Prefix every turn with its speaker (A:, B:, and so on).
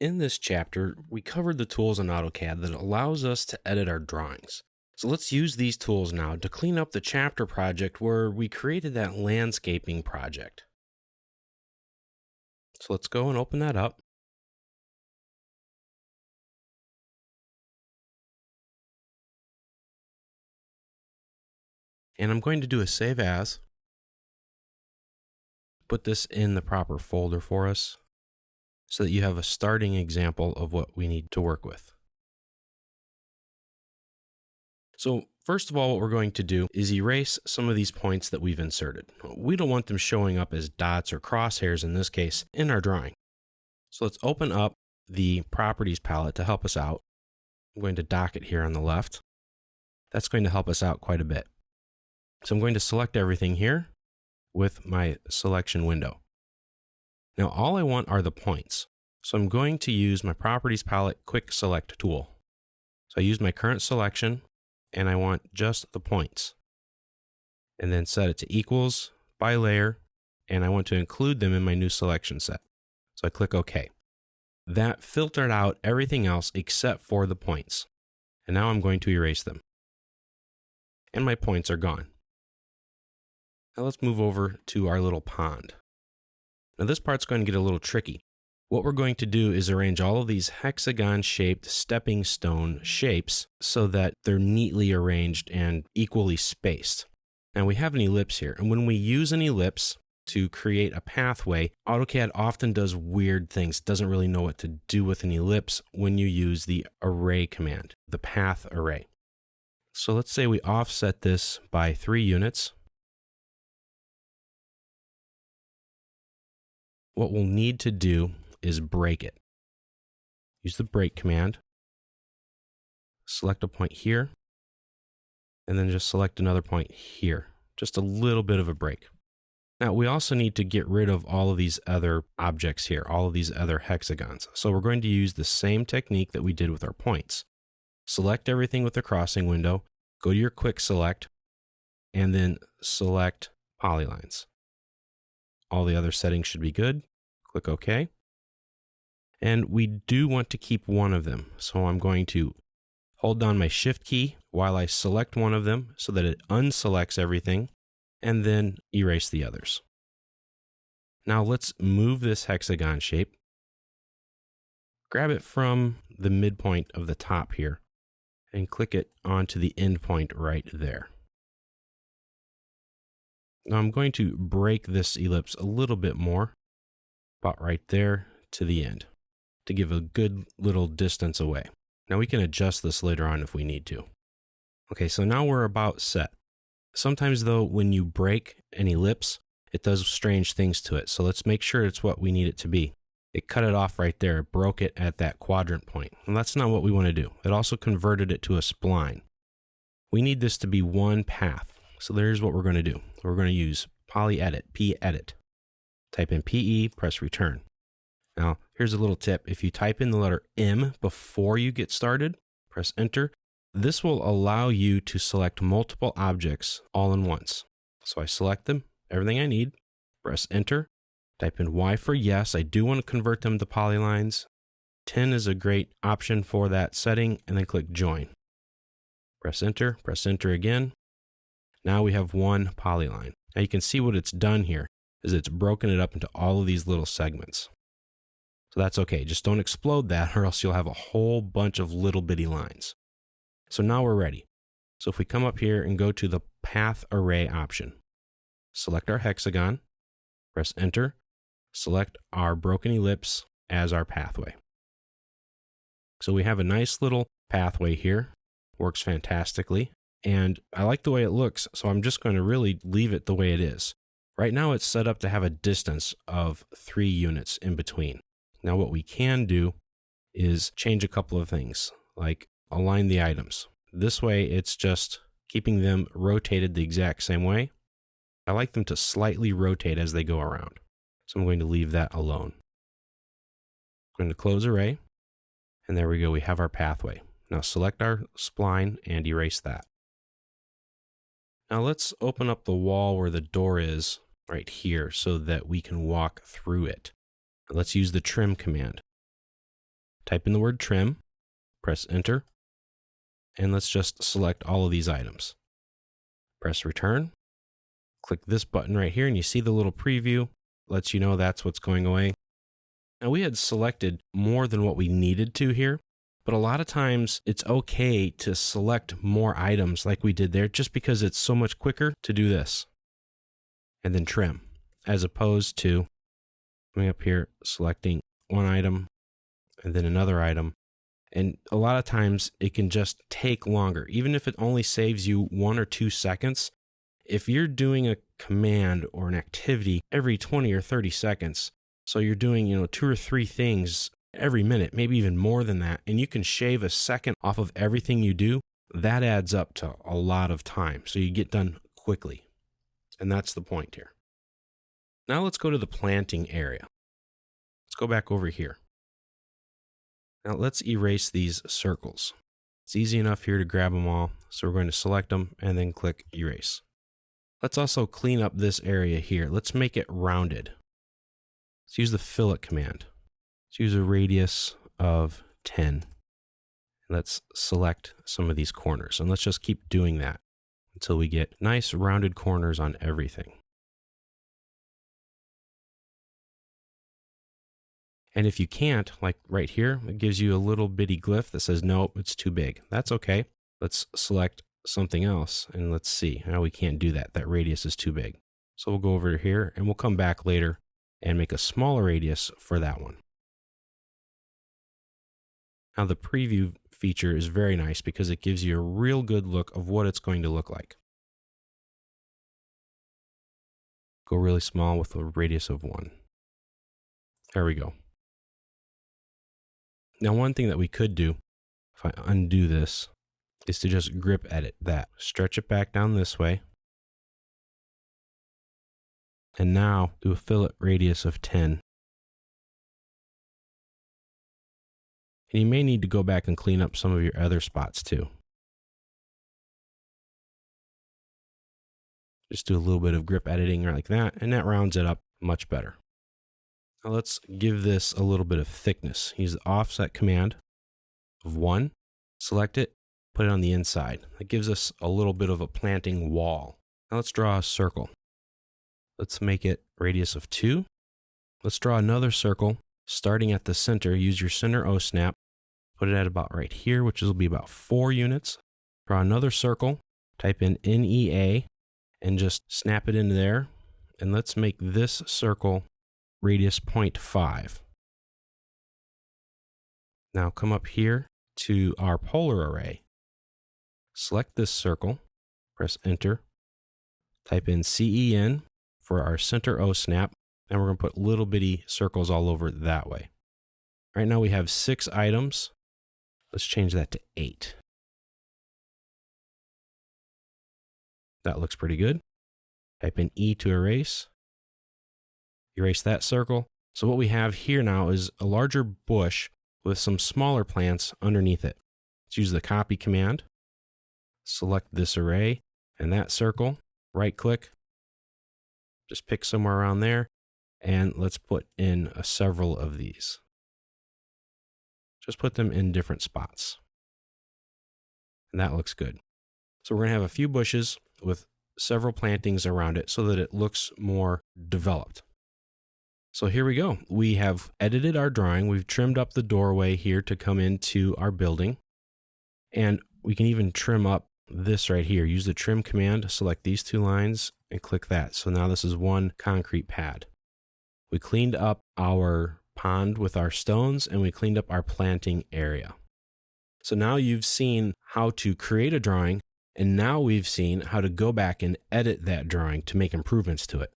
A: In this chapter, we covered the tools in AutoCAD that allows us to edit our drawings. So let's use these tools now to clean up the chapter project where we created that landscaping project. So let's go and open that up. And I'm going to do a save as. Put this in the proper folder for us so that you have a starting example of what we need to work with. So first of all, what we're going to do is erase some of these points that we've inserted. We don't want them showing up as dots or crosshairs in this case in our drawing. So let's open up the properties palette to help us out. I'm going to dock it here on the left. That's going to help us out quite a bit. So I'm going to select everything here with my selection window. Now all I want are the points. So I'm going to use my properties palette quick select tool. So I use my current selection and I want just the points. And then set it to equals by layer, and I want to include them in my new selection set. So I click OK. That filtered out everything else except for the points. And now I'm going to erase them. And my points are gone. Now let's move over to our little pond. Now this part's going to get a little tricky. What we're going to do is arrange all of these hexagon-shaped stepping stone shapes so that they're neatly arranged and equally spaced. Now we have an ellipse here, and when we use an ellipse to create a pathway, AutoCAD often does weird things. It doesn't really know what to do with an ellipse when you use the array command, the path array. So let's say we offset this by 3 units. What we'll need to do is break it. Use the break command. Select a point here, and then just select another point here. Just a little bit of a break. Now we also need to get rid of all of these other objects here, all of these other hexagons. So we're going to use the same technique that we did with our points. Select everything with the crossing window, go to your quick select, and then select polylines. All the other settings should be good. Click OK. And we do want to keep one of them. So I'm going to hold down my Shift key while I select one of them so that it unselects everything, and then erase the others. Now let's move this hexagon shape. Grab it from the midpoint of the top here and click it onto the end point right there. Now I'm going to break this ellipse a little bit more, about right there to the end, to give a good little distance away. Now we can adjust this later on if we need to. Okay, so now we're about set. Sometimes though, when you break an ellipse, it does strange things to it. So let's make sure it's what we need it to be. It cut it off right there, it broke it at that quadrant point. And that's not what we want to do. It also converted it to a spline. We need this to be one path. So there's what we're going to do. We're going to use polyedit, p-edit. Type in PE, press return. Now, here's a little tip. If you type in the letter M before you get started, press enter. This will allow you to select multiple objects all in once. So I select them, everything I need, press enter, type in Y for yes. I do want to convert them to polylines. 10 is a great option for that setting, and then click join. Press enter again. Now we have one polyline. Now you can see what it's done here is it's broken it up into all of these little segments. So that's okay. Just don't explode that or else you'll have a whole bunch of little bitty lines. So now we're ready. So if we come up here and go to the path array option, select our hexagon, press enter, select our broken ellipse as our pathway. So we have a nice little pathway here. Works fantastically. And I like the way it looks, so I'm just going to really leave it the way it is. Right now it's set up to have a distance of 3 units in between. Now what we can do is change a couple of things, like align the items. This way it's just keeping them rotated the exact same way. I like them to slightly rotate as they go around. So I'm going to leave that alone. I'm going to close array, and there we go, we have our pathway. Now select our spline and erase that. Now let's open up the wall where the door is right here so that we can walk through it. Let's use the trim command. type in the word trim, press enter, and let's just select all of these items. Press return, click this button right here, and you see the little preview, lets you know that's what's going away. Now we had selected more than what we needed to here, but a lot of times it's okay to select more items like we did there just because it's so much quicker to do this and then trim, as opposed to coming up here, selecting one item and then another item. And a lot of times it can just take longer, even if it only saves you 1 or 2 seconds. If you're doing a command or an activity every 20 or 30 seconds, so you're doing, 2 or 3 things every minute, maybe even more than that, and you can shave a second off of everything you do, that adds up to a lot of time. So you get done quickly. And that's the point here. Now let's go to the planting area. Let's go back over here. Now let's erase these circles. It's easy enough here to grab them all. So we're going to select them and then click erase. Let's also clean up this area here. Let's make it rounded. Let's use the fillet command. Let's use a radius of 10. Let's select some of these corners, and let's just keep doing that until we get nice rounded corners on everything. And if you can't, like right here, it gives you a little bitty glyph that says, no, it's too big. That's okay. Let's select something else and let's see. Now we can't do that. That radius is too big. So we'll go over here and we'll come back later and make a smaller radius for that one. Now the preview feature is very nice because it gives you a real good look of what it's going to look like. Go really small with a radius of 1. There we go. Now one thing that we could do, if I undo this, is to just grip edit that. Stretch it back down this way. And now do a fillet radius of 10. And you may need to go back and clean up some of your other spots too. Just do a little bit of grip editing like that, and that rounds it up much better. Now let's give this a little bit of thickness. Use the offset command of 1, select it, put it on the inside. That gives us a little bit of a planting wall. Now let's draw a circle. Let's make it radius of 2. Let's draw another circle starting at the center. Use your center O snap. Put it at about right here, which will be about 4 units. Draw another circle. Type in NEA and just snap it into there. And let's make this circle radius 0.5. Now come up here to our polar array. Select this circle. Press enter. Type in CEN for our center O snap. And we're going to put little bitty circles all over that way. Right now we have 6 items. Let's change that to 8. That looks pretty good. Type in E to erase. Erase that circle. So what we have here now is a larger bush with some smaller plants underneath it. Let's use the copy command. Select this array and that circle. Right click. Just pick somewhere around there. And let's put in several of these. Just put them in different spots. And that looks good. So we're going to have a few bushes with several plantings around it so that it looks more developed. So here we go. We have edited our drawing. We've trimmed up the doorway here to come into our building. And we can even trim up this right here. Use the trim command, select these 2 lines and click that. So now this is one concrete pad. We cleaned up our pond with our stones and we cleaned up our planting area. So now you've seen how to create a drawing, and now we've seen how to go back and edit that drawing to make improvements to it.